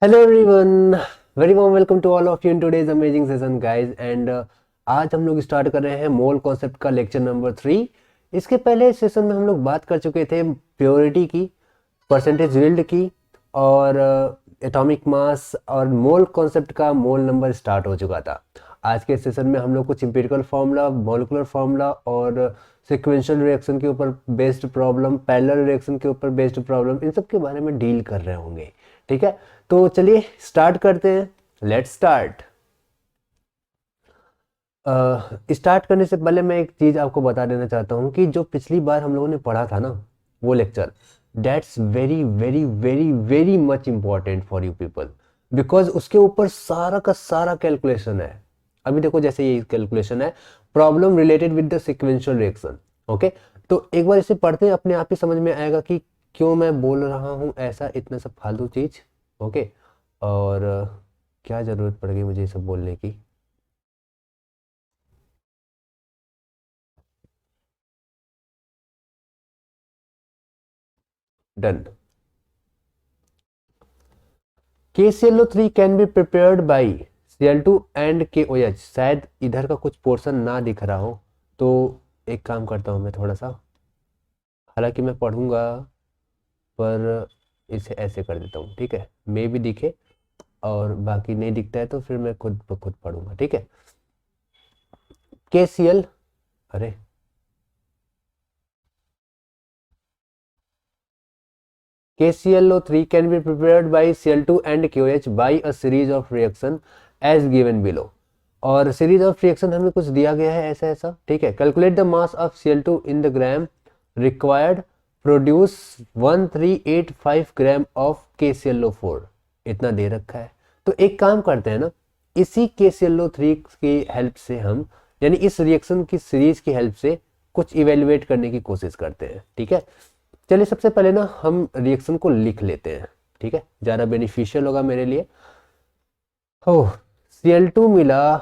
Hello everyone, very warm welcome to all of you in today's amazing session guys. And आज हम लोग start कर रहे हैं मोल कॉन्सेप्ट का लेक्चर नंबर 3। इसके पहले सेशन में हम लोग बात कर चुके थे प्योरिटी की, परसेंटेज यील्ड की और एटॉमिक मास और मोल कॉन्सेप्ट का मोल नंबर स्टार्ट हो चुका था। आज के सेशन में हम लोग कुछ एम्पिरिकल फार्मूला, मॉलिक्यूलर फार्मूला और सिक्वेंशियल रिएक्शन के ऊपर बेस्ड प्रॉब्लम, पैरेलल रिएक्शन के ऊपर बेस्ड प्रॉब्लम, इन सब के बारे में डील कर रहे होंगे। ठीक है, तो चलिए स्टार्ट करते हैं। Let's start. स्टार्ट करने से पहले मैं एक चीज़ आपको बता देना चाहता हूँ कि जो पिछली बार हम लोगों ने पढ़ा था ना, वो lecture, that's very very very very much important for you people, because उसके ऊपर सारा का सारा कैलकुलेशन है। अभी देखो, जैसे ये कैलकुलेशन है, problem related with the sequential reaction. Okay, तो एक बार इसे पढ़ते हैं, अपने आप ही समझ में आएगा कि क्यों मैं बोल रहा हूँ ऐसा इतना सब फालतू चीज़। ओके, और क्या ज़रूरत पड़ गई मुझे ये सब बोलने की। Done. KClO3 can be prepared by Cl2 and KOH। शायद इधर का कुछ पोर्शन ना दिख रहा हो, तो एक काम करता हूँ मैं थोड़ा सा, हालांकि मैं पढ़ूंगा पर इसे ऐसे कर देता हूँ। ठीक है, मे भी दिखे, और बाकी नहीं दिखता है तो फिर मैं खुद ब खुद पढ़ूंगा। ठीक है, KCl, अरे KClO3 can be prepared by Cl2 and KOH by a series of reaction as given below। और सीरीज ऑफ रिएक्शन हमें कुछ दिया गया है ऐसा ऐसा। ठीक है, calculate the mass of Cl2 in the gram required, produce 1385 gram of KClO4। इतना दे रखा है, तो एक काम करते हैं ना, इसी KClO3 की हेल्प से हम, यानी इस रिएक्शन की सीरीज की हेल्प से कुछ इवेल्युएट करने की कोशिश करते हैं। ठीक है, चलिए सबसे पहले ना हम रिएक्शन को लिख लेते हैं। ठीक है, ज़्यादा बेनिफिशियल होगा मेरे लिए। हो, Cl2 मिला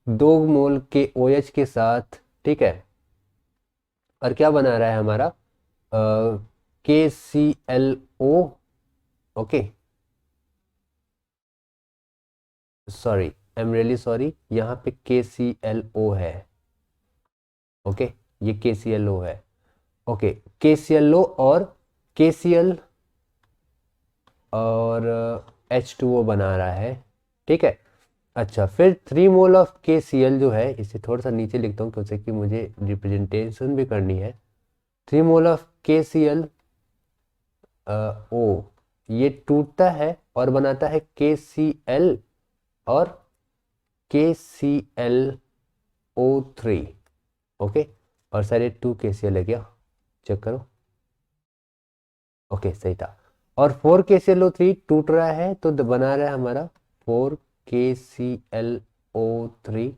2 मोल के OH के साथ। ठीक है, और क्या बना रहा है हमारा KClO। Okay, sorry, I am really sorry, यहाँ पे KClO है। ओके, ये KClO है। ओके, KClO और KCl और H2O बना रहा है। ठीक है, अच्छा, फिर 3 मोल ऑफ KCl जो है, इसे थोड़ा सा नीचे लिखता हूँ क्योंकि मुझे रिप्रेजेंटेशन भी करनी है। 3 मोल ऑफ KCl O, ये टूटता है और बनाता है KCl और KClO3। ओके, और सारे 2 KCl है क्या, चेक करो। ओके, सही था। और 4 KClO3 टूट रहा है तो बना रहा है हमारा 4 KClO3,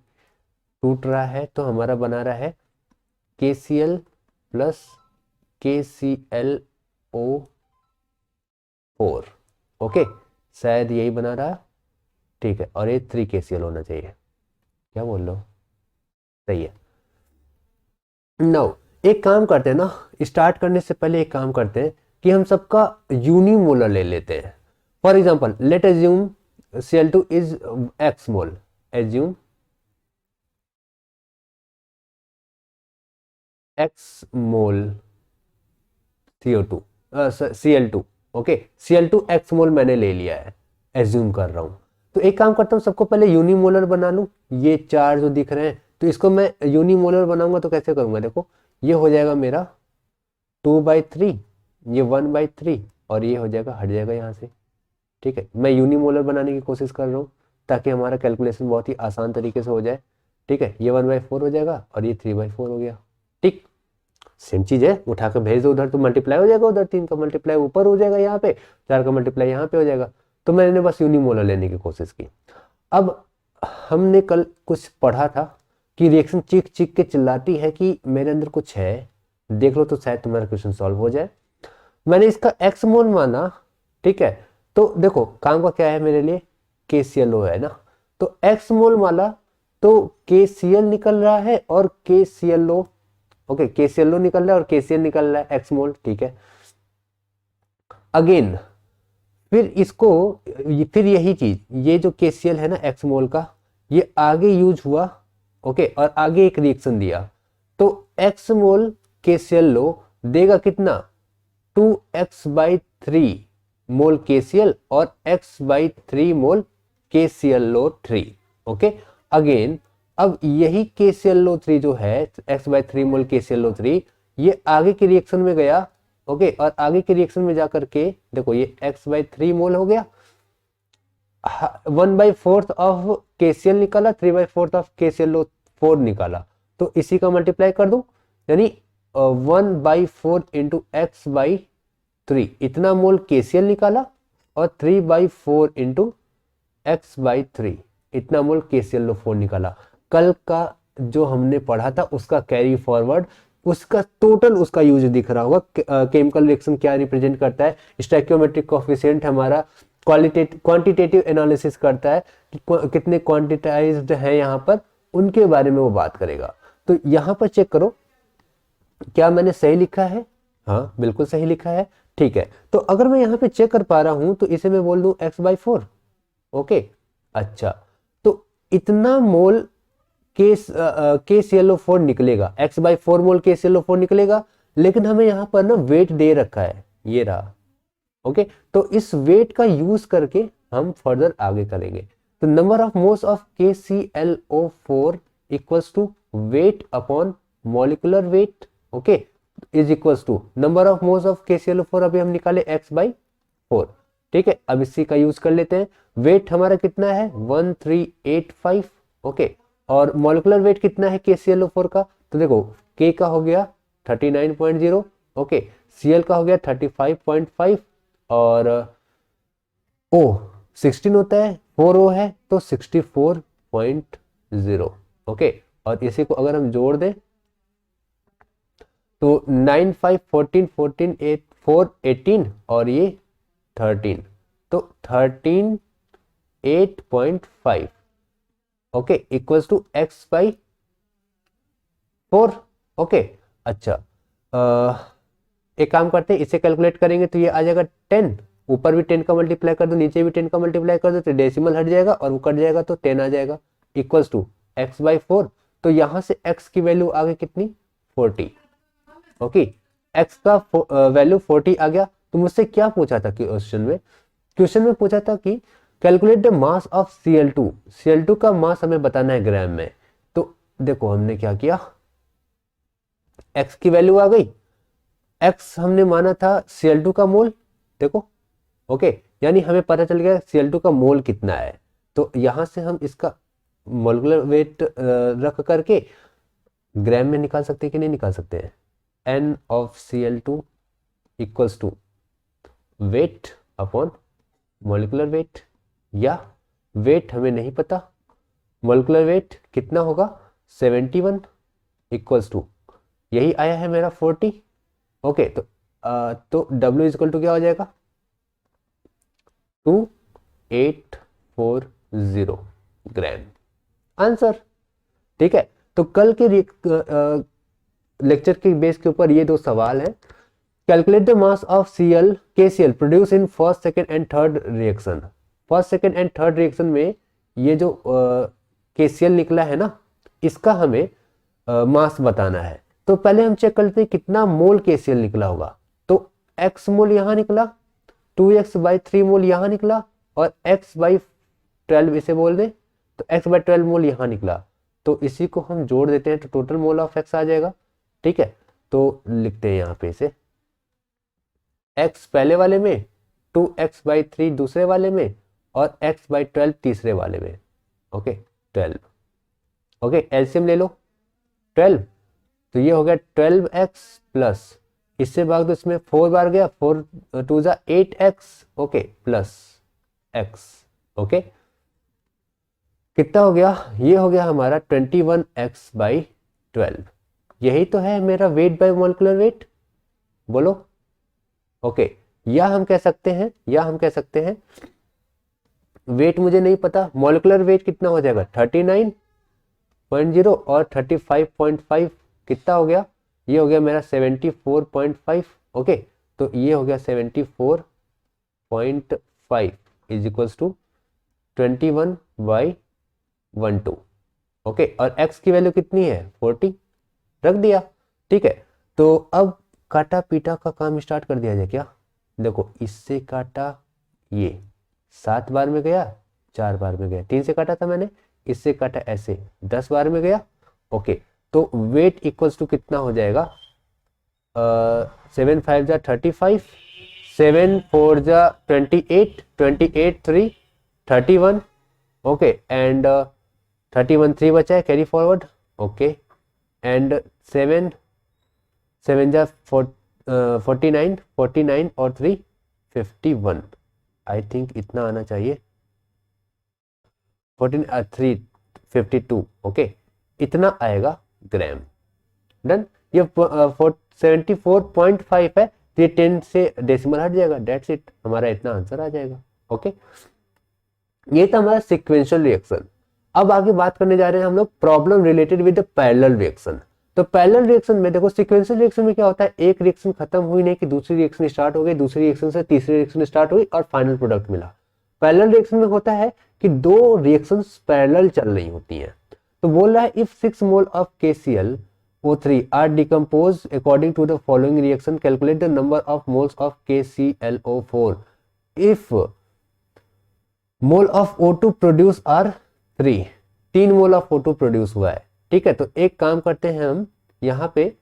टूट रहा है तो हमारा बना रहा है KCl प्लस KClO4। ओके, शायद यही बना रहा। ठीक है, और ये 3 KCl होना चाहिए। क्या बोल रहे हो, सही है। नाउ एक काम करते हैं ना, स्टार्ट करने से पहले एक काम करते हैं कि हम सबका यूनिमोलर ले लेते हैं। For example, late assume Cl2 is x mole. Assume x mole CO2, Cl2। Okay, Cl2 x मोल मैंने ले लिया है, एज्यूम कर रहा हूँ। तो एक काम करता हूँ, सबको पहले यूनिमोलर बना लूँ। ये 4 जो दिख रहे हैं, तो इसको मैं यूनिमोलर बनाऊंगा तो कैसे करूंगा, देखो ये हो जाएगा मेरा 2/3, ये 1/3, और ये हो जाएगा, हट जाएगा यहाँ से। ठीक है, मैं यूनिमोलर बनाने की कोशिश कर रहा हूँ ताकि हमारा कैलकुलेशन बहुत ही आसान तरीके से हो जाए। ठीक है, ये 1/4 हो जाएगा और ये 3/4 हो गया। ठीक, सेम चीज है, उठा के भेज दो उधर तो मल्टीप्लाई हो जाएगा, उधर 3 का मल्टीप्लाई ऊपर हो जाएगा, यहाँ पे 4 का मल्टीप्लाई यहाँ पे हो जाएगा। तो मैंने बस यूनिमोलर लेने की कोशिश की। अब हमने कल कुछ पढ़ा था कि रिएक्शन चीख चीख के चिल्लाती है कि मेरे अंदर कुछ है, देख लो तो शायद तुम्हारा क्वेश्चन सॉल्व हो जाए। मैंने इसका एक्स मोल माना। ठीक है, तो देखो काम का क्या है मेरे लिए, KClO है ना, तो एक्स मोल माना तो KCl निकल रहा है और KClO। ओके, KClO निकल रहा है और KCl निकल रहा है, एक्स मोल। ठीक है, अगेन फिर इसको फिर यही चीज, ये जो KCl है ना एक्स मोल का, ये आगे यूज हुआ, ओके, और आगे एक रिएक्शन दिया, तो एक्स मोल KCl लो देगा कितना, 2x/3 मोल KCl और x/3 मोल KCl लो 3, ओके। अगेन अब यही KCl लो 3 जो है x/3 मोल KCl लो 3, ये आगे की रिएक्शन में गया, ओके, और आगे के रिएक्शन में जाकर के देखो ये x/3 मोल हो गया, 1/4 ऑफ KCl निकाला, 3/4 ऑफ KCl 4 निकाला, तो इसी का मल्टीप्लाई कर दो, यानी 1/4 इंटू x/3 इतना मोल KCl निकाला, और 3/4 इंटू x/3 इतना मोल KCl 4 निकाला। कल का जो हमने पढ़ा था उसका कैरी फॉरवर्ड, उसका टोटल उसका यूज दिख रहा होगा। केमिकल रिएक्शन क्या रिप्रेजेंट करता है, स्टोइकियोमेट्रिक कोएफिशिएंट हमारा क्वांटिटेटिव एनालिसिस करता है कि कितने क्वांटिटाइज्ड है यहाँ पर, उनके बारे में वो बात करेगा। तो यहाँ पर चेक करो क्या मैंने सही लिखा है, हाँ बिल्कुल सही लिखा है, ठीक है। तो अगर मैं यहाँ पे चेक कर पा रहा हूं तो इसे मैं बोल दूं x/4, ओके। अच्छा, तो इतना मोल KClO4 निकलेगा, x/4 मोल KClO4 निकलेगा, लेकिन हमें यहाँ पर ना वेट दे रखा है, ये रहा, ओके। तो इस वेट का यूज करके हम फर्दर आगे करेंगे। तो number of moles of KClO4 equals to weight upon molecular weight, okay, is equals to number of moles of KClO4 अभी हम निकाले x/4, ठीक है। अब इसी का यूज कर लेते हैं। वेट हमारा कितना है 1385, ओके, और मॉलिक्यूलर वेट कितना है KClO4 का, तो देखो K का हो गया 39.0, ओके, Cl का हो गया 35.5, और O 16 होता है, 4O है तो 64.0, ओके। और इसी को अगर हम जोड़ दें तो 9 5 14 14 8 4 18 और ये 13, तो 13 8.5, okay, equals to x/4, okay. अच्छा, एक काम करते हैं, इसे कैलकुलेट करेंगे तो ये आ जाएगा 10, ऊपर भी 10 का मल्टीप्लाई कर दो, नीचे भी 10 का मल्टीप्लाई कर दो, तो डेसिमल हट जाएगा और वो कट जाएगा तो 10 आ जाएगा, इक्वल्स टू x/4। तो यहां से x की वैल्यू आ गई कितनी 40, ओके, x का वैल्यू 40 आ गया। तो मुझसे क्या पूछा था क्वेश्चन में पूछा था कि calculate the mass of Cl2, Cl2 का मास हमें बताना है ग्राम में। तो देखो हमने क्या किया, x की वैल्यू आ गई, x हमने माना था Cl2 का मोल, देखो, ओके, यानी हमें पता चल गया Cl2 का मोल कितना है। तो यहां से हम इसका मोलिकुलर वेट रख करके ग्राम में निकाल सकते हैं कि नहीं निकाल सकते हैं। N of Cl2 equals to weight upon molecular weight, या वेट हमें नहीं पता, मोलिकुलर वेट कितना होगा 71 इक्वल्स टू, यही आया है मेरा 40, ओके। तो W इक्वल टू क्या हो जाएगा 2840 ग्राम, आंसर, ठीक है। तो कल के लेक्चर के बेस के ऊपर ये दो सवाल हैं। Calculate the mass of KCl produce in first second and third reaction. First second and third reaction में ये जो KCl निकला है ना, इसका हमें मास बताना है। तो पहले हम चेक करते हैं कितना मोल KCl निकला होगा। तो x मोल यहां निकला, 2x/3 मोल यहां निकला, और x/12 इसे बोल दें तो x/12 मोल यहां निकला। तो इसी को हम जोड़ देते हैं तो टोटल मोल ऑफ x आ जाएगा, ठीक है। तो लिखते हैं यहाँ पे इसे, x पहले वाले में, 2x/3 दूसरे वाले में, और x/12 तीसरे वाले में, ओके, 12, ओके। एलसीएम ले लो 12, तो ये हो गया 12x प्लस, इससे भाग दो, इसमें 4 बार गया, 4 2 जा 8x, okay, plus x, okay. कितना हो गया, ये हो गया हमारा 21x/12, यही तो है मेरा वेट बाय मोलिकुलर वेट, बोलो, ओके। या हम कह सकते हैं वेट मुझे नहीं पता, मोलिकुलर वेट कितना हो जाएगा 39.0 और 35.5 कितना हो गया, ये हो गया मेरा 74.5, ओके। तो ये हो गया 74.5 5 इज इक्वल्स टू 21/12। ओके, और x की वैल्यू कितनी है 40, रख दिया। ठीक है, तो अब काटा पीटा का काम स्टार्ट कर दिया जाए क्या। देखो इससे काटा, ये 7 बार में गया, 4 बार में गया, 3 से काटा था मैंने, इससे काटा ऐसे 10 बार में गया। ओके, तो वेट इक्वल्स टू कितना हो जाएगा, 7 5 जा 35, 7 4 जा 28, 28 3 31। ओके, एंड 31 3 बचा है, कैरी फॉरवर्ड। ओके, एंड 7 7 जा 49, 49 और 3 51। आई थिंक इतना आना चाहिए, 14 3 52। ओके, इतना आएगा ग्राम। डन, ये 74.5 है, तो ये 10 से डेसिमल हट जाएगा, डेट्स इट, हमारा इतना आंसर आ जाएगा। ओके, ये था हमारा सिक्वेंशियल रिएक्शन। अब आगे बात करने जा रहे हैं हम लोग problem related with the parallel reaction. तो पैरेलल रिएक्शन में देखो, सिक्वेंशियल रिएक्शन में क्या होता है, एक रिएक्शन खत्म हुई नहीं कि दूसरी रिएक्शन स्टार्ट हो गई, दूसरी रिएक्शन से तीसरी रिएक्शन स्टार्ट हुई और फाइनल प्रोडक्ट मिला। पैरेलल रिएक्शन में होता है कि दो रिएक्शंस पैरेलल चल रही होती हैं। तो बोल रहा है if 6 mole of KClO3 are decompose according to the following reaction, calculate the number of moles of KClO4 if mole of O2 produce are 3। 3 mole of O2 produce हुआ है। ठीक है, तो एक काम करते हैं हम, यहाँ पे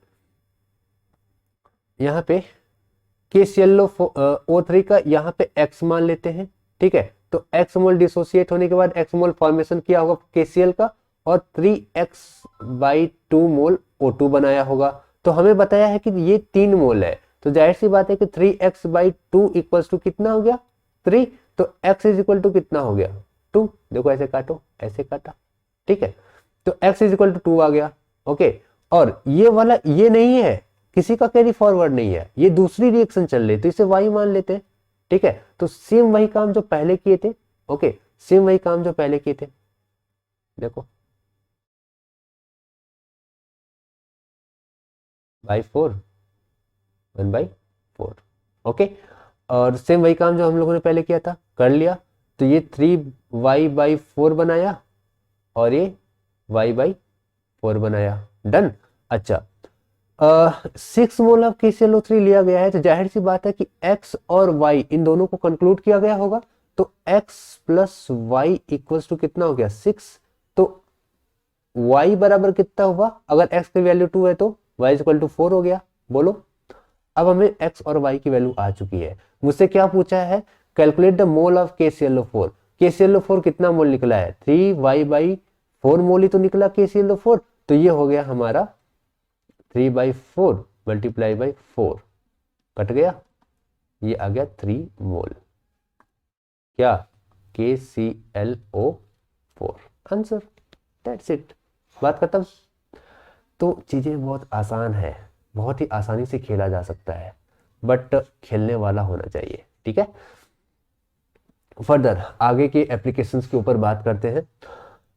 KClO3 का यहाँ पे x मान लेते हैं। ठीक है, तो x मोल डिसोसिएट होने के बाद x मोल फॉर्मेशन किया होगा KCl का, और 3x/2 मोल O2 बनाया होगा। तो हमें बताया है कि ये 3 मोल है, तो जाहिर सी बात है कि 3x/2 इक्वल्स टू कितना हो गया 3। तो x इज इक्वल टू कितना हो गया 2। देखो ऐसे काटो, ऐसे काटा। ठीक है, तो x इज इक्वल टू 2 आ गया। ओके, और ये वाला ये नहीं है, किसी का कैरी फॉरवर्ड नहीं है, ये दूसरी रिएक्शन चल रही है, तो इसे y मान लेते हैं। ठीक है, तो सेम वही काम जो पहले किए थे। ओके, सेम वही काम जो पहले किए थे। देखो बाई 4, 1/4। ओके, और सेम वही काम जो हम लोगों ने पहले किया था, कर लिया। तो ये 3y/4 बनाया और ये y/4 बनाया। डन। अच्छा, 6 मोल ऑफ KClO3 लिया गया है, तो जाहिर सी बात है कि x और y इन दोनों को कंक्लूड किया गया होगा। तो x plus y equals to कितना हो गया 6। तो y बराबर कितना हुआ, अगर x की वैल्यू 2 है तो y इक्वल टू 4 हो गया। बोलो, अब हमें x और y की वैल्यू आ चुकी है। मुझसे क्या पूछा है, calculate the mole of KClO4। KClO4 कितना मोल निकला है, 3y/4 मोल ही तो निकला KClO4। तो ये हो गया हमारा 3/4 मल्टीप्लाई बाई 4, कट गया, ये आ गया 3 मोल क्या KClO4 आंसर। दैट्स इट, बात खत्म। तो चीजें बहुत आसान है, बहुत ही आसानी से खेला जा सकता है, बट खेलने वाला होना चाहिए। ठीक है, फर्दर आगे के एप्लीकेशंस के ऊपर बात करते हैं।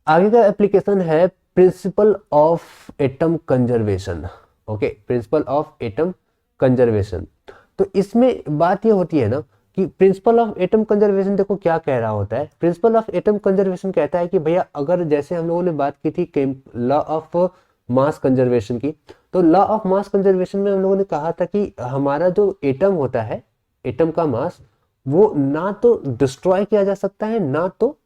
आगे का एप्लीकेशन है principle of atom conservation. Okay, principle of atom conservation. तो इसमें बात ये होती है ना कि प्रिंसिपल ऑफ एटम कंजर्वेशन देखो क्या कह रहा होता है। प्रिंसिपल ऑफ एटम कंजर्वेशन कहता है कि भैया अगर जैसे हम लोगों ने बात की थी लॉ ऑफ मास कंजर्वेशन की, तो लॉ ऑफ मास कंजर्वेशन में हम लोगों ने कहा था कि हमारा जो एटम होता है, एटम का मास, वो ना तो डिस्ट्रॉय किया जा सकता है, ना तो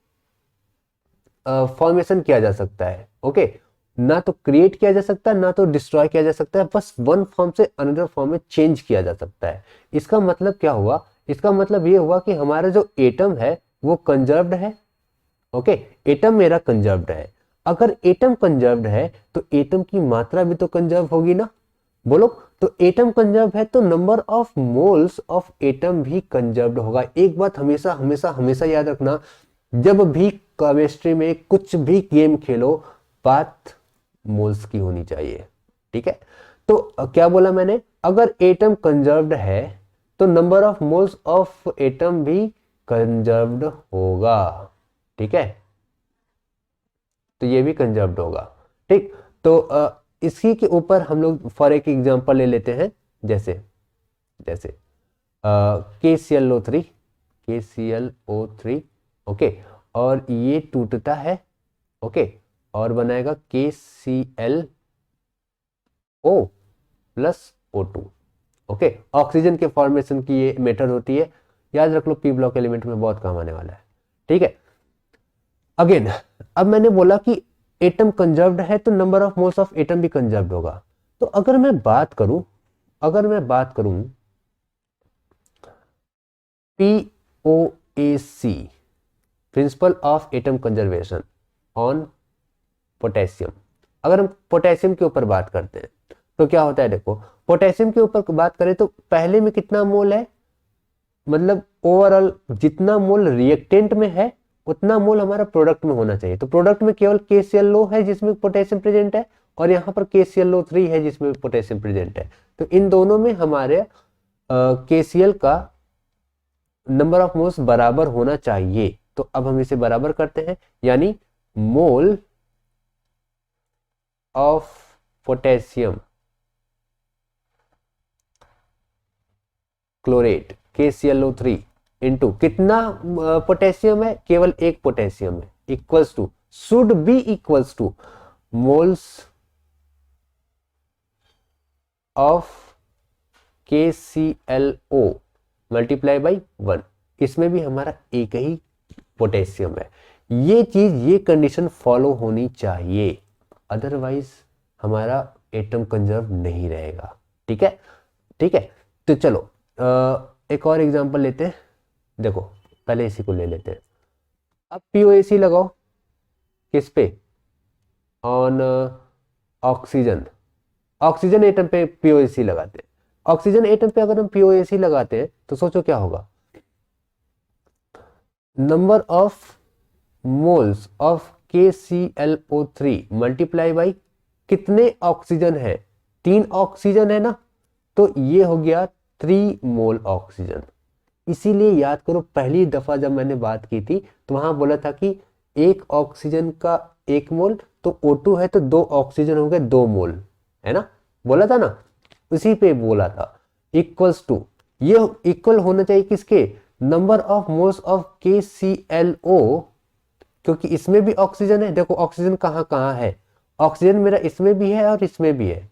फॉर्मेशन किया जा सकता है। ओके, ना तो क्रिएट किया जा सकता है, ना तो डिस्ट्रॉय किया जा सकता है, बस वन फॉर्म से अनदर फॉर्म में चेंज किया जा सकता है। इसका मतलब क्या हुआ, इसका मतलब ये हुआ कि हमारा जो एटम है वो कंजर्व्ड है। ओके, एटम मेरा कंजर्व्ड है। अगर एटम कंजर्व्ड है तो एटम की मात्रा भी तो कंजर्व होगी ना। बोलो, तो एटम कंजर्व है तो number of moles of atom भी कंजर्व्ड होगा। एक बात हमेशा हमेशा हमेशा याद रखना, जब भी केमिस्ट्री में कुछ भी गेम खेलो, बात मोल्स की होनी चाहिए। ठीक है, तो क्या बोला मैंने, अगर एटम कंजर्व्ड है तो number of moles of atom भी कंजर्व्ड होगा। ठीक है, तो ये भी कंजर्व्ड होगा। ठीक, तो इसी के ऊपर हम लोग फॉर एक एग्जांपल ले लेते हैं, जैसे KClO3 KClO3, ओके, और ये टूटता है, ओके, और बनाएगा KClO plus O2, okay. Oxygen के फॉर्मेशन की ये मेथड होती है, याद रख लो, पी ब्लॉक एलिमेंट में बहुत काम आने वाला है, ठीक है। अगेन, अब मैंने बोला कि एटम कंजर्व्ड है तो number of moles of atom भी कंजर्व्ड होगा। तो अगर मैं बात करूं POAC, principle of atom conservation on potassium, अगर हम पोटेशियम के ऊपर बात करते हैं तो क्या होता है, देखो, पोटेशियम के ऊपर बात करें तो पहले में कितना मोल है, मतलब ओवरऑल जितना मोल रिएक्टेंट में है उतना मोल हमारा प्रोडक्ट में होना चाहिए। तो प्रोडक्ट में केवल KClO है जिसमें पोटेशियम प्रेजेंट है, और यहाँ पर KClO3 है जिसमें पोटेशियम प्रेजेंट है। तो इन दोनों में हमारे KCl का नंबर ऑफ मोल्स बराबर होना चाहिए। तो अब हम इसे बराबर करते हैं, यानी mole of potassium chlorate KClO3 into कितना पोटेशियम है, केवल एक पोटेशियम है, equals to, should be equals to moles of KClO multiply by 1। इसमें भी हमारा एक ही पोटेशियम है। ये चीज, ये कंडीशन फॉलो होनी चाहिए, अदरवाइज हमारा एटम कंजर्व नहीं रहेगा, ठीक है, ठीक है। तो चलो एक और एग्जांपल लेते हैं, देखो पहले इसी को ले लेते हैं। अब POAC लगाओ किस पे, ऑन ऑक्सीजन, ऑक्सीजन एटम पे POAC लगाते हैं। ऑक्सीजन एटम पे अगर हम POAC लगाते हैं तो सोचो क्या होगा, number of moles of KClO3 multiply by कितने ऑक्सीजन है, 3 ऑक्सीजन है ना, तो ये हो गया 3 मोल ऑक्सीजन। इसीलिए याद करो, पहली दफा जब मैंने बात की थी तो वहां बोला था कि एक ऑक्सीजन का 1 मोल, तो O2 है तो 2 ऑक्सीजन हो गए 2 मोल, है ना, बोला था ना, उसी पे बोला था। इक्वल्स टू, ये इक्वल होना चाहिए किसके, number of moles of KClO, क्योंकि इसमें भी ऑक्सीजन है। देखो ऑक्सीजन कहाँ कहाँ है, ऑक्सीजन मेरा इसमें भी है और इसमें भी है।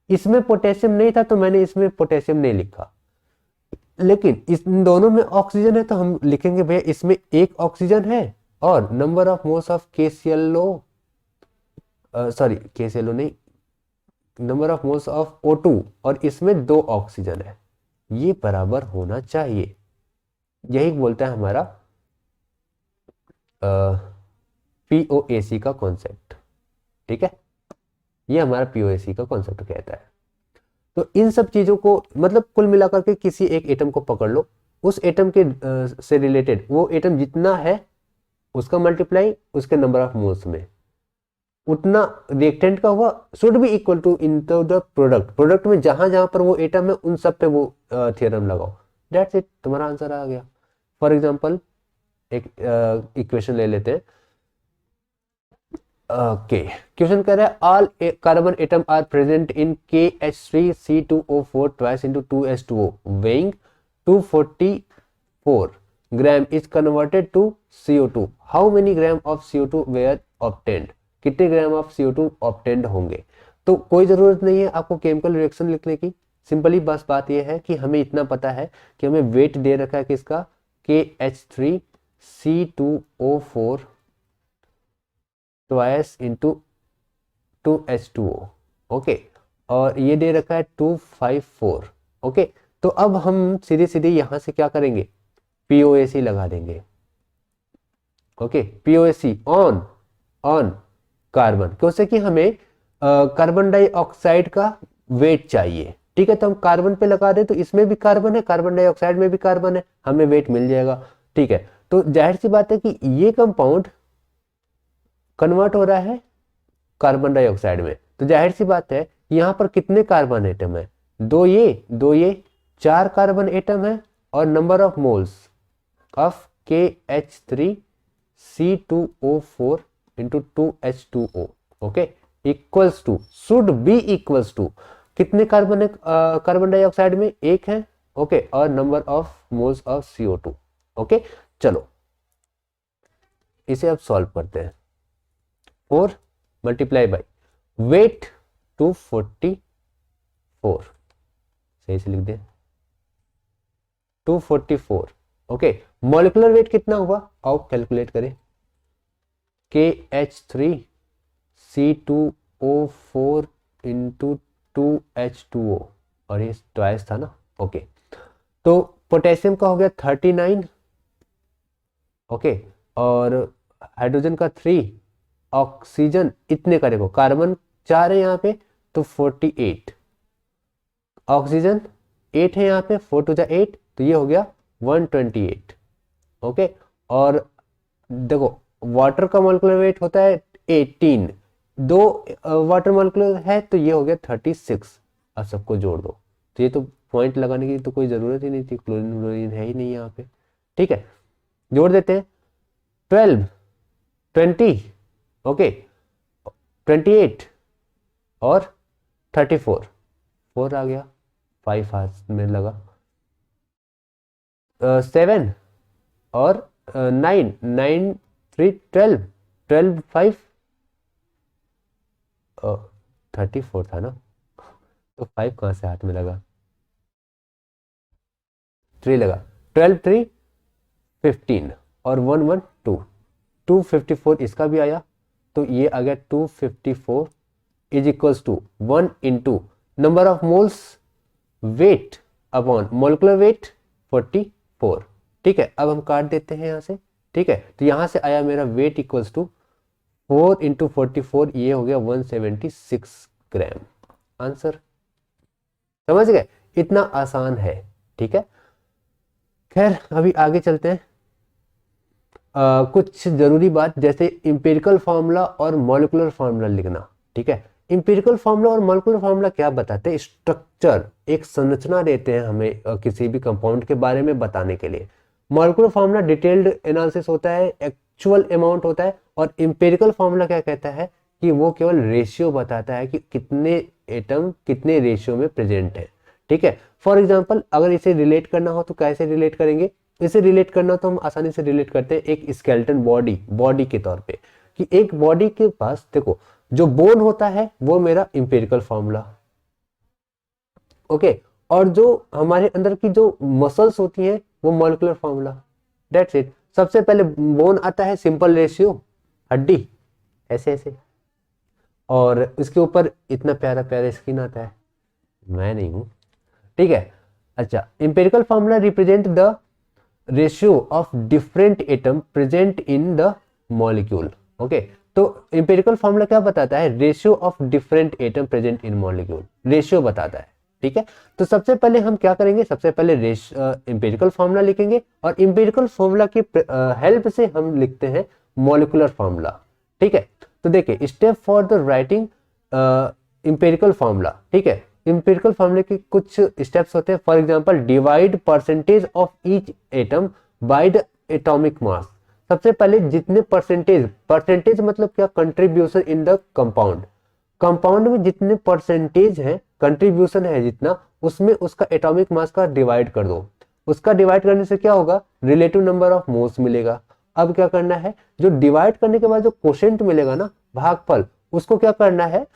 इसमें पोटेशियम नहीं था तो मैंने इसमें पोटेशियम नहीं लिखा, लेकिन इस दोनों में ऑक्सीजन है तो हम लिखेंगे भैया इसमें एक ऑक्सीजन है, और number of moles of KClO, sorry KClO नहीं, number of moles of O2, और इसमें 2 ऑक्सीजन है, ये बराबर होना चाहिए। यही बोलता है हमारा POAC का कॉन्सेप्ट, ठीक है, ये हमारा POAC का कॉन्सेप्ट कहता है। तो इन सब चीजों को, मतलब कुल मिलाकर के किसी एक एटम को पकड़ लो, उस एटम के से रिलेटेड वो एटम जितना है उसका मल्टीप्लाई उसके नंबर ऑफ मोल्स में, उतना रिएक्टेंट का हुआ, should be equal to into the product, product में जहां जहां पर वो एटम है उन सब पे वो थ्योरम लगाओ, दैट्स इट, तुम्हारा आंसर आ गया। फॉर एग्जांपल एक इक्वेशन ले लेते हैं, ओके, क्वेश्चन कह रहा है all carbon atom are present in KH3C2O4 twice into 2H2O weighing 244 gram is converted to CO2, how many gram of CO2 were obtained, कितने ग्राम ऑफ CO2 ऑब्टेन्ड होंगे। तो कोई जरूरत नहीं है आपको केमिकल रिएक्शन लिखने की, सिंपली बस बात यह है कि हमें इतना पता है कि हमें वेट दे रखा है किसका, KH3C2O4 twice into 2H2O, okay, और ये दे रखा है 254, ओके। तो अब हम सीधे सीधे यहां से क्या करेंगे, POAC लगा देंगे, ओके, POAC ऑन कार्बन, क्योंकि कि हमें कार्बन डाइऑक्साइड का वेट चाहिए, ठीक है। तो हम कार्बन पे लगा दे तो इसमें भी कार्बन है, कार्बन डाइऑक्साइड में भी कार्बन है, हमें वेट मिल जाएगा, ठीक है। तो जाहिर सी बात है कि ये कंपाउंड कन्वर्ट हो रहा है कार्बन डाइऑक्साइड में, तो जाहिर सी बात है यहां पर कितने कार्बन एटम है, 2 ये 4 कार्बन एटम है, और number of moles of KH3C2O4 into 2H2O, okay, equals to, should be equals to, कितने कार्बन डाइऑक्साइड में 1 है, ओके, और number of moles of CO2, okay चलो इसे अब सॉल्व करते हैं। 4 मल्टीप्लाई बाई वेट 244, सही से लिख दे 244। ओके मॉलिक्यूलर वेट कितना हुआ, आओ कैलकुलेट करें। KH3C2O4 इंटू 2H2O, और ये ट्वाइस था ना। ओके तो पोटेशियम का हो गया 39, ओके और हाइड्रोजन का 3, ऑक्सीजन इतने का, देखो कार्बन 4 है यहाँ पे तो 48, ऑक्सीजन 8 है यहाँ पे, 4 टू 8 तो ये हो गया 128। ओके और देखो वाटर का मॉलिक्यूलर वेट होता है 18, 2 वाटर मॉलिक्यूलर है तो ये हो गया 36। अब सबको जोड़ दो, तो ये तो पॉइंट लगाने की तो कोई जरूरत ही नहीं थी, क्लोरीन क्लोरीन है ही नहीं यहाँ पे। ठीक है जोड़ देते हैं 12 20 ओके 28 और 34, 4 आ गया, 5 हाथ में लगा, 7 और 9 9 3 12 12 5 34 था ना, तो 5 कहाँ से हाथ में लगा, 3 लगा, 12 3 15 और 1 1 2 254 इसका भी आया, तो ये आ गया 254 is equals to 1 into number of moles weight upon molecular weight 44। ठीक है अब हम काट देते हैं यहाँ से। ठीक है तो यहाँ से आया मेरा वेट इक्वल्स टू 4 इंटू 44, ये हो गया 176 ग्राम। आंसर समझ गए, इतना आसान है। ठीक है खैर अभी आगे चलते हैं। कुछ जरूरी बात, जैसे इंपेरिकल फार्मूला और मॉलिक्यूलर फार्मूला लिखना। ठीक है इंपेरिकल फार्मूला और मॉलिक्यूलर फार्मूला क्या बताते हैं, स्ट्रक्चर, एक संरचना देते हैं हमें किसी भी कंपाउंड के बारे में बताने के लिए। मॉलिक्यूलर फार्मूला डिटेल्ड एनालिसिस होता है, एक्चुअल अमाउंट होता है, और इंपेरिकल फार्मूला क्या कहता है कि वो केवल रेशियो बताता है कि कितने एटम कितने रेशियो में प्रेजेंट है। ठीक है फॉर एग्जाम्पल अगर इसे रिलेट करना हो तो कैसे रिलेट करेंगे, इसे रिलेट करना तो हम आसानी से रिलेट करते हैं एक स्केलेटन बॉडी के तौर पे, कि एक बॉडी के पास देखो जो बोन होता है वो मेरा इंपेरिकल फार्मूला, ओके और जो हमारे अंदर की जो मसल्स होती हैं वो मॉलिक्यूलर फार्मूला। That's it. सबसे पहले बोन आता है सिंपल रेशियो, हड्डी ऐसे ऐसे, और इसके ऊपर इतना प्यारा प्यारा स्किन आता है, मैं नहीं हूं। ठीक है अच्छा empirical formula represent the ratio of different atom present in the molecule. Okay तो इंपेरिकल फार्मूला क्या बताता है, ratio of different atom present in molecule, ratio बताता है। ठीक है तो सबसे पहले हम क्या करेंगे, सबसे पहले इंपेरिकल फार्मूला लिखेंगे, और इंपेरिकल फार्मूला की हेल्प से हम लिखते हैं मॉलिक्यूलर फार्मूला। ठीक है तो देखिए step for the writing empirical formula. ठीक है इंपेरिकल फार्मूले के कुछ स्टेप्स होते हैं, for example divide percentage of each atom by the atomic mass. सबसे पहले जितने परसेंटेज मतलब क्या, contribution in the compound, compound में जितने परसेंटेज है, कंट्रीब्यूशन है जितना, उसमें उसका एटॉमिक मास का डिवाइड कर दो। उसका डिवाइड करने से क्या होगा, रिलेटिव नंबर ऑफ मोल्स मिलेगा। अब क्या करना है, जो डिवाइड करने के बाद जो क्वोशिएंट मिलेगा ना, भागफल, उसको क्या करना है,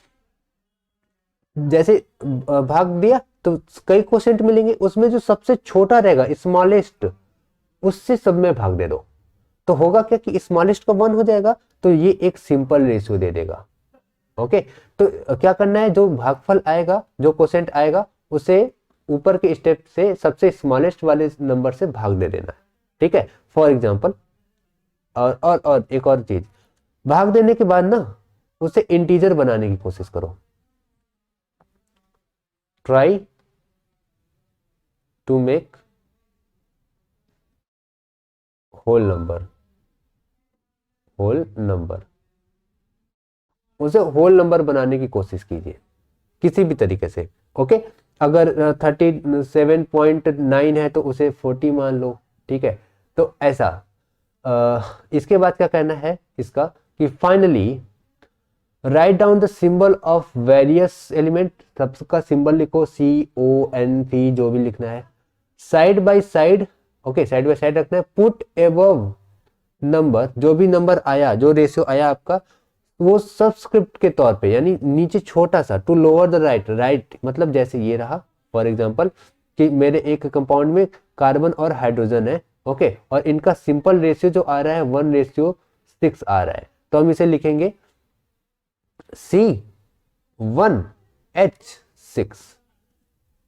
जैसे भाग दिया तो कई क्वोशिएंट मिलेंगे, उसमें जो सबसे छोटा रहेगा स्मॉलेस्ट, उससे सब में भाग दे दो, तो होगा क्या कि स्मॉलेस्ट का 1 हो जाएगा, तो ये एक सिंपल रेशियो दे देगा। ओके तो क्या करना है, जो भागफल आएगा, जो क्वोशिएंट आएगा, उसे ऊपर के स्टेप से सबसे स्मॉलेस्ट वाले नंबर से भाग दे देना है। ठीक है फॉर एग्जांपल और एक और चीज, भाग देने के बाद ना उसे इंटीजर बनाने की कोशिश करो, try to make whole number, उसे होल नंबर बनाने की कोशिश कीजिए किसी भी तरीके से। ओके अगर 37.9 है तो उसे 40 मान लो। ठीक है तो ऐसा इसके बाद क्या करना है इसका, कि finally write down the symbol of various element, सबका सिंबल लिखो CONP जो भी लिखना है, side by side okay, side by side रखना है। पुट एबव नंबर, जो भी नंबर आया, जो रेशियो आया आपका, वो सबस्क्रिप्ट के तौर पे, यानी नीचे छोटा सा, to lower the right, right मतलब जैसे ये रहा फॉर एग्जांपल कि मेरे एक कंपाउंड में कार्बन और हाइड्रोजन है, ओके, और इनका सिंपल रेशियो जो आ रहा है 1:6 आ रहा है, तो हम इसे लिखेंगे C1H6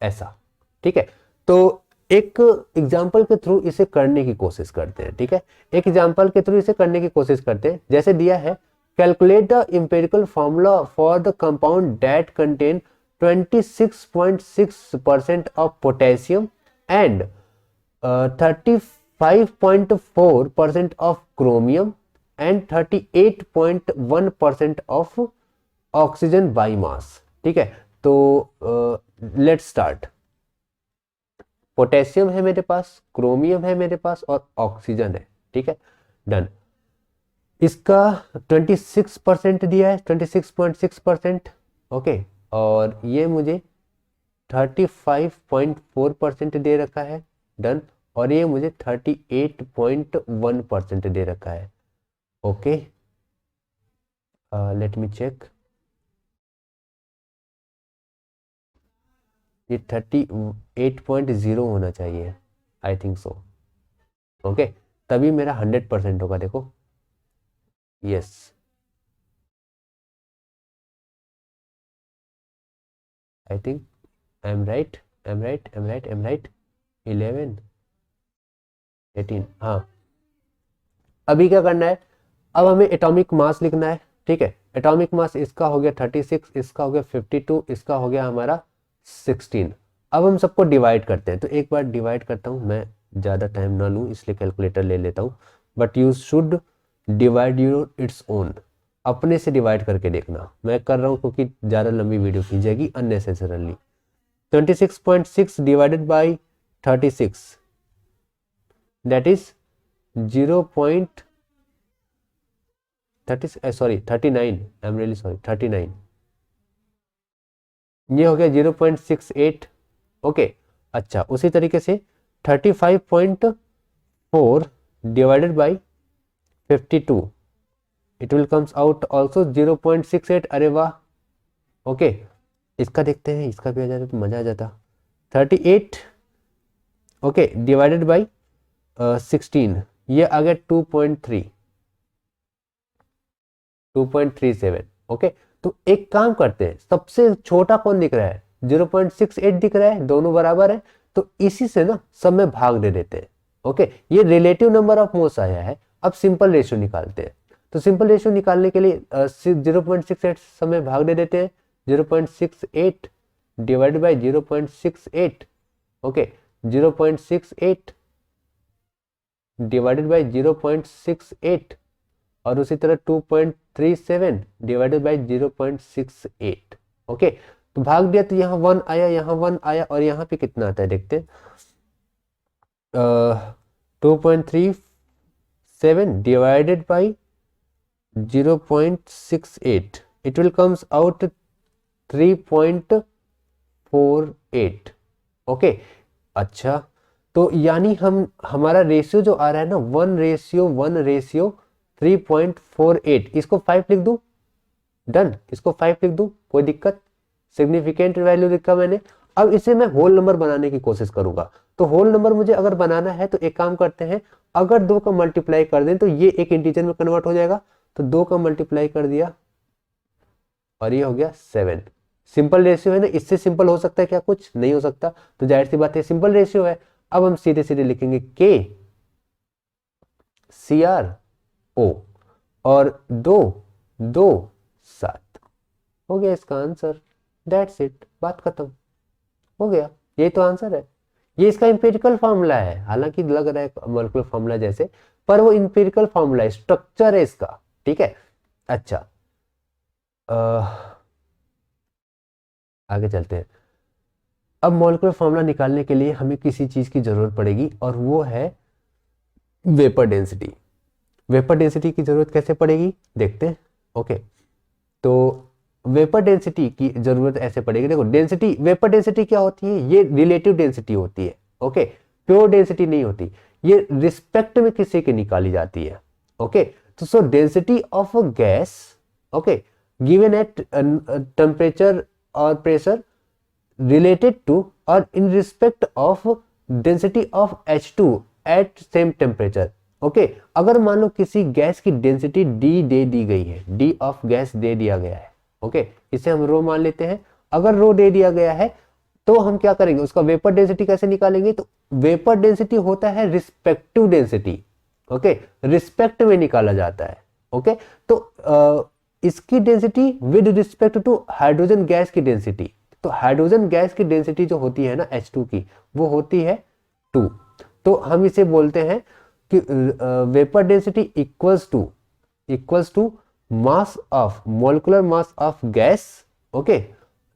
ऐसा, ठीक है। तो एक एग्जाम्पल के थ्रू इसे करने की कोशिश करते हैं, ठीक है, एक एग्जाम्पल के थ्रू इसे करने की कोशिश करते हैं। जैसे दिया है, calculate the empirical formula for the compound that contain 26.6% of potassium and 35.4% of chromium and 38.1% of oxygen by mass, ठीक है। तो लेट्स स्टार्ट। पोटेशियम है मेरे पास, क्रोमियम है मेरे पास और ऑक्सीजन है, ठीक है, डन। इसका 26% दिया है, 26.6%, ओके, और ये मुझे 35.4% दे रखा है, डन, और ये मुझे 38.1% दे रखा है, ओके। लेट मी चेक, ये 38.0 होना चाहिए, आई थिंक सो, ओके, तभी मेरा 100% होगा, देखो, yes, I think I am right, I am right, I am right, I am right. 11, 18, हाँ। अभी क्या करना है, अब हमें एटॉमिक मास लिखना है, ठीक है। एटॉमिक मास इसका हो गया 36, इसका हो गया 52, इसका हो गया हमारा 16। अब हम सबको डिवाइड करते हैं, तो एक बार डिवाइड करता हूँ, मैं ज़्यादा टाइम ना लूँ इसलिए कैलकुलेटर ले लेता हूँ, but you should divide your its own, अपने से डिवाइड करके देखना। मैं कर रहा हूँ क्योंकि ज़्यादा लंबी वीडियो की जाएगी unnecessarily. 26.6 divided by 36, that is 39, I am really sorry, 39, ये हो गया 0.68, ओके। अच्छा, उसी तरीके से 35.4 divided by 52, it will comes out also 0.68, अरे वाह, ओके। इसका देखते हैं, इसका भी आ जाता तो मजा आ जाता। 38, ओके, डिवाइडेड बाई 16, ये आ गया 2.37, ओके। तो एक काम करते हैं, सबसे छोटा कौन दिख रहा है, 0.68 दिख रहा है, दोनों बराबर है, तो इसी से ना सब में भाग दे देते हैं, ओके। ये रिलेटिव नंबर ऑफ मोल्स आया है, अब सिंपल रेशियो निकालते हैं। तो सिंपल रेशियो निकालने के लिए 0.68 सब में भाग दे देते हैं, 0.68 divided by 0.68, okay, 0.68 divided by 0.68, और उसी तरह 2.37 डिवाइडेड बाई 0.68, ओके। तो भाग दिया तो यहाँ 1 आया, यहाँ 1 आया, और यहाँ पे कितना आता है देखते हैं, 2.37 divided by 0.68, it will comes out 3.48, okay. अच्छा, तो यानी हम, हमारा रेशियो जो आ रहा है ना 1:1:3.48, इसको 5 लिख दूं, डन, इसको 5 लिख दूं, कोई दिक्कत, सिग्निफिकेंट वैल्यू लिखा मैंने। अब इसे मैं होल नंबर बनाने की कोशिश करूंगा। तो होल नंबर मुझे अगर बनाना है तो एक काम करते हैं, अगर 2 का मल्टीप्लाई कर दें तो ये एक इंटीजर में कन्वर्ट हो जाएगा, तो 2 का मल्टीप्लाई कर दिया और ये हो गया 7। सिंपल रेशियो है ना, इससे सिंपल हो सकता है क्या, कुछ नहीं हो सकता, तो जाहिर सी बात है सिंपल रेशियो है। अब हम सीधे सीधे लिखेंगे K CrO और 2 2 7, हो गया इसका आंसर, दैट्स इट, बात खत्म, हो गया, यही तो आंसर है। ये इसका इंपेरिकल फॉर्मूला है, हालांकि लग रहा है मॉलिक्यूलर फॉर्मूला जैसे, पर वो इंपेरिकल फॉर्मूला है, स्ट्रक्चर है इसका, ठीक है। अच्छा, आगे चलते हैं। अब मॉलिक्यूलर फॉर्मूला निकालने के लिए हमें किसी चीज की जरूरत पड़ेगी, और वो है वेपर डेंसिटी। वेपर डेंसिटी की जरूरत कैसे पड़ेगी देखते हैं, ओके। तो वेपर डेंसिटी की जरूरत ऐसे पड़ेगी, देखो डेंसिटी, वेपर डेंसिटी क्या होती है, ये रिलेटिव डेंसिटी होती है, ओके। प्योर डेंसिटी नहीं होती, ये रिस्पेक्ट में किसी की निकाली जाती है। ओके, तो सो density of a gas, okay, given at temperature और pressure related to or in respect of density of H2 at same temperature। Okay, अगर मान लो किसी गैस की डेंसिटी D दे दी गई है, D ऑफ गैस दे दिया गया है, ओके, इसे हम रो मान लेते हैं। अगर रो दे दिया गया है तो हम क्या करेंगे, उसका वेपर डेंसिटी कैसे निकालेंगे, तो वेपर डेंसिटी होता है रिस्पेक्टिव डेंसिटी, ओके, रिस्पेक्ट में निकाला जाता है। ओके, तो इसकी density with respect to hydrogen gas की डेंसिटी, तो हाइड्रोजन गैस की डेंसिटी जो होती है ना H2 की, वो होती है 2। तो हम इसे बोलते हैं कि vapour density equals to mass of molecular mass of gas, okay,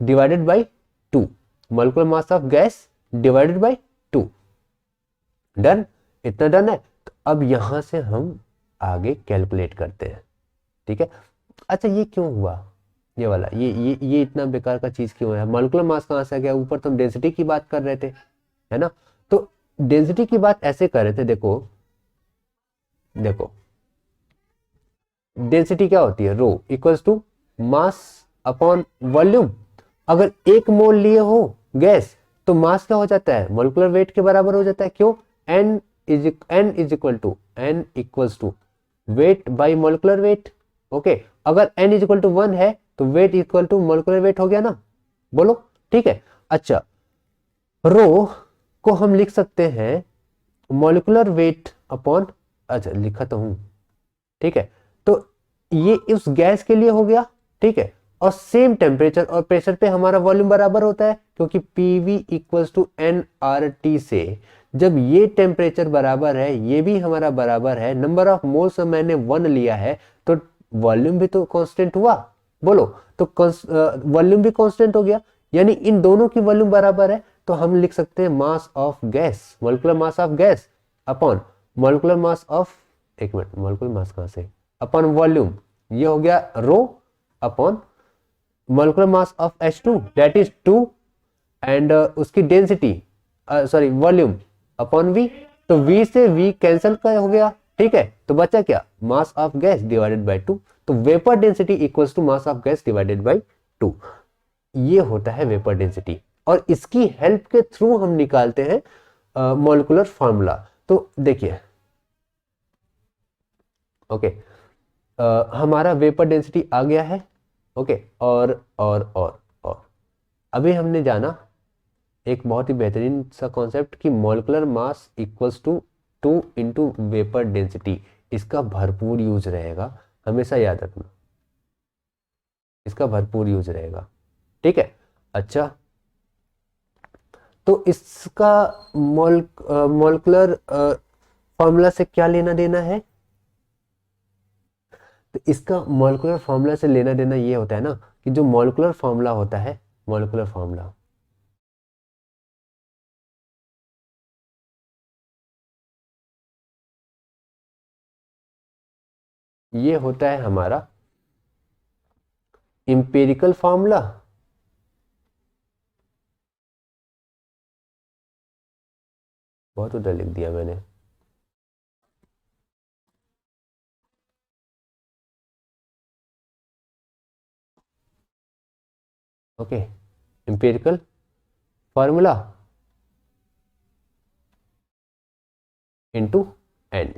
divided by 2, molecular mass of gas divided by 2। Done, इतना डन है। तो अब यहां से हम आगे कैलकुलेट करते हैं, ठीक है। अच्छा, ये क्यों हुआ, ये वाला, ये इतना बेकार का चीज क्यों है, मॉलिक्यूलर मास कहां से आ गया, ऊपर तो हम डेंसिटी की बात कर रहे थे, है ना। तो डेंसिटी की बात ऐसे कर रहे थे, देखो डेंसिटी क्या होती है, rho equals to mass upon volume. अगर 1 मोल लिए हो गैस तो मास क्या हो जाता है, मॉलिक्यूलर वेट के बराबर हो जाता है। क्यों, n equals to weight by molecular weight. Okay, अगर n इक्वल टू 1 है तो weight equal to molecular weight हो गया ना, बोलो, ठीक है। अच्छा, रो को हम लिख सकते हैं मोलिकुलर वेट अपॉन, अच्छा लिखा तो हूं, ठीक है। तो ये उस गैस के लिए हो गया, ठीक है, और सेम टेम्परेचर और प्रेशर पे हमारा वॉल्यूम बराबर होता है, क्योंकि PV इक्वल्स टू nRT से जब ये टेम्परेचर बराबर है, ये भी हमारा बराबर है, नंबर ऑफ मोल्स मैंने 1 लिया है, तो वॉल्यूम भी तो कांस्टेंट हुआ, बोलो, तो वॉल्यूम भी कांस्टेंट हो गया, यानी इन दोनों की वॉल्यूम बराबर है। तो हम लिख सकते हैं mass of gas, molecular mass of gas upon molecular mass of, एक मिनट, मोलिकुलर मास कहां से, अपॉन वॉल्यूम, ये हो गया rho upon molecular mass of H2 that is 2 and उसकी density, sorry volume upon V, तो V से V कैंसिल का हो गया, ठीक है। तो बचा क्या, mass of gas divided by 2। तो vapour density equals to mass of gas divided by 2, ये होता है वेपर डेंसिटी, और इसकी हेल्प के थ्रू हम निकालते हैं मॉलिक्यूलर फार्मूला। तो देखिए, ओके, हमारा वेपर डेंसिटी आ गया है, ओके, और अभी हमने जाना एक बहुत ही बेहतरीन सा कॉन्सेप्ट कि molecular mass equals to 2 into vapour density. इसका भरपूर यूज रहेगा, हमेशा याद रखना, इसका भरपूर यूज रहेगा, ठीक है। अच्छा, तो इसका मॉलिक्यूलर फॉर्मूला से क्या लेना देना है, तो इसका मॉलिक्यूलर फॉर्मूला से लेना देना ये होता है ना कि जो मॉलिक्यूलर फॉर्मूला होता है, मॉलिक्यूलर फॉर्मूला, ये होता है हमारा इंपेरिकल फॉर्मूला, बहुत उधर लिख दिया मैंने, okay, empirical formula into n.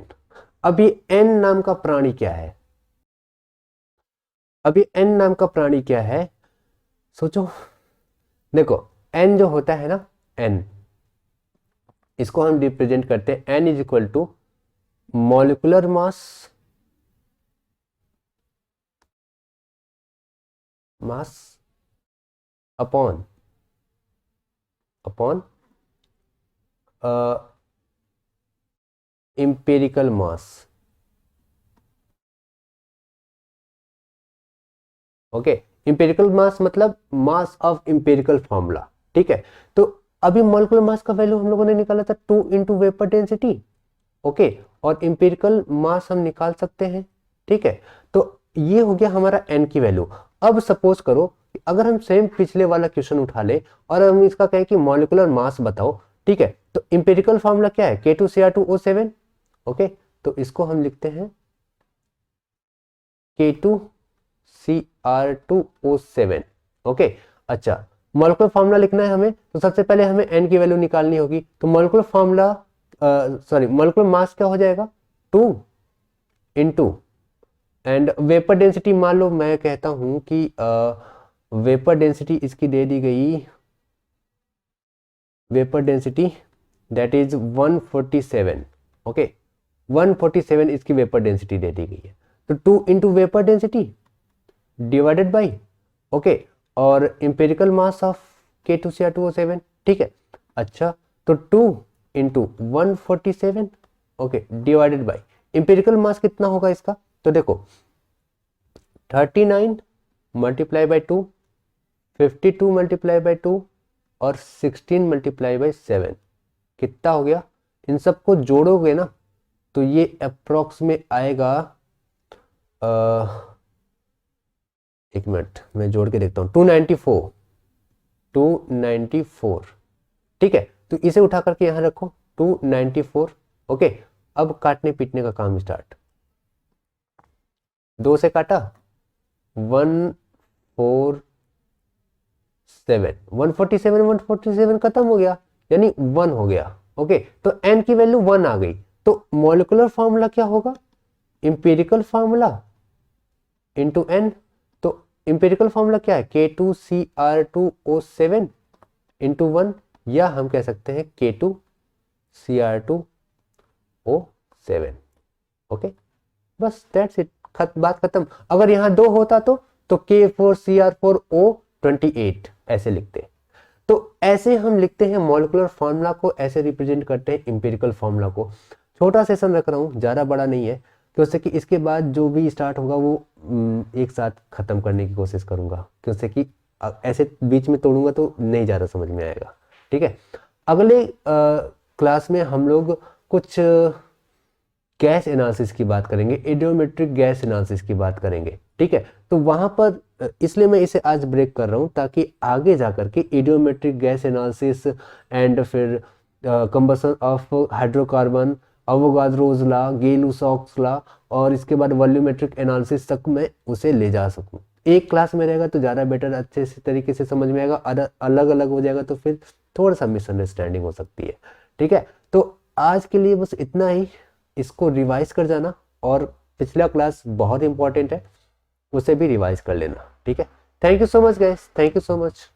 अब ये एन नाम का प्राणी क्या है, अब ये एन नाम का प्राणी क्या है, सोचो। देखो, एन जो होता है ना, एन, इसको हम रिप्रेजेंट करते हैं, n is equal to molecular mass upon empirical mass. Okay, empirical mass मतलब मास ऑफ इंपेरिकल फॉर्मूला, ठीक है। तो अभी मॉलिक्यूलर मास का वैल्यू हम लोगों ने निकाला था 2 इंटू वेपर डेंसिटी, ओके, और इंपेरिकल मास हम निकाल सकते हैं, ठीक है। तो ये हो गया हमारा एन की वैल्यू। अब सपोज करो अगर हम सेम पिछले वाला क्वेश्चन उठा ले और हम इसका कहें कि मॉलिक्यूलर मास बताओ, ठीक है, तो इंपेरिकल फार्मूला क्या है, K2Cr2O7। ओके, तो इसको हम लिखते हैं K2Cr2O7। ओके, अच्छा मॉलिक्यूलर फार्मूला लिखना है हमें, तो सबसे पहले हमें n की वैल्यू निकालनी होगी। तो मॉलिक्यूलर फार्मूला मॉलिक्यूलर मास क्या हो जाएगा, 2 इंटू, एंड वेपर डेंसिटी मान लो मैं कहता हूं कि वेपर डेंसिटी इसकी दे दी गई, vapour density that is 147। Okay, 147 इसकी वेपर डेंसिटी दे दी गई है। तो 2 into vapour density divided by, okay, और इंपेरिकल मास ऑफ K2Cr2O7। ठीक है, अच्छा तो 2 into 147, okay, divided by empirical mass कितना होगा इसका, तो देखो 39 मल्टीप्लाई बाई 2, 52 मल्टीप्लाई बाई 2 और 16 मल्टीप्लाई बाई 7, कितना हो गया, इन सबको जोड़ोगे ना तो ये अप्रोक्स में आएगा, एक मिनट मैं जोड़ के देखता हूँ, 294, 294। ठीक है, तो इसे उठा करके यहां रखो 294। ओके, अब काटने पीटने का काम स्टार्ट, 2 से काटा 147, 147 खत्म हो गया, यानी 1 हो गया। ओके, तो n की वैल्यू 1 आ गई। तो मॉलिक्यूलर फॉर्मूला क्या होगा, इंपेरिकल फॉर्मूला इंटू n। तो इंपेरिकल फॉर्मूला क्या है, K2Cr2O7 इंटू 1, या हम कह सकते हैं K2Cr2O7। ओके, बस दैट्स इट, बात खत्म। अगर यहाँ 2 होता तो K4Cr4O28 ऐसे लिखते। तो ऐसे हम लिखते हैं मॉलिक्यूलर फॉर्मूला को, ऐसे रिप्रेजेंट करते हैं इंपेरिकल फॉर्मूला को। छोटा सेशन रख रहा हूँ, ज़्यादा बड़ा नहीं है, क्योंकि कि इसके बाद जो भी स्टार्ट होगा वो एक साथ ख़त्म करने की कोशिश करूँगा, क्योंकि कि ऐसे बीच में तोड़ूंगा तो नहीं ज़्यादा समझ में आएगा। ठीक है, अगले क्लास में हम लोग कुछ गैस एनालिसिस की बात करेंगे, इडियोमेट्रिक गैस एनालिसिस की बात करेंगे। ठीक है, तो वहां पर इसलिए मैं इसे आज ब्रेक कर रहा हूं, ताकि आगे जाकर के इडियोमेट्रिक गैस एनालिसिस एंड फिर combustion of hydrocarbon, Avogadro's law, Gay Lussac's law, और इसके बाद वॉल्यूमेट्रिक एनालिसिस तक मैं उसे ले जा सकूं। एक क्लास में रहेगा तो ज़्यादा बेटर, अच्छे से तरीके से समझ में आएगा। अलग अलग हो जाएगा तो फिर थोड़ा सा मिसअंडरस्टैंडिंग हो सकती है। ठीक है, तो आज के लिए बस इतना ही, इसको रिवाइज कर जाना, और पिछला क्लास बहुत इंपॉर्टेंट है, उसे भी रिवाइज कर लेना। ठीक है, thank you so much guys, thank you so much.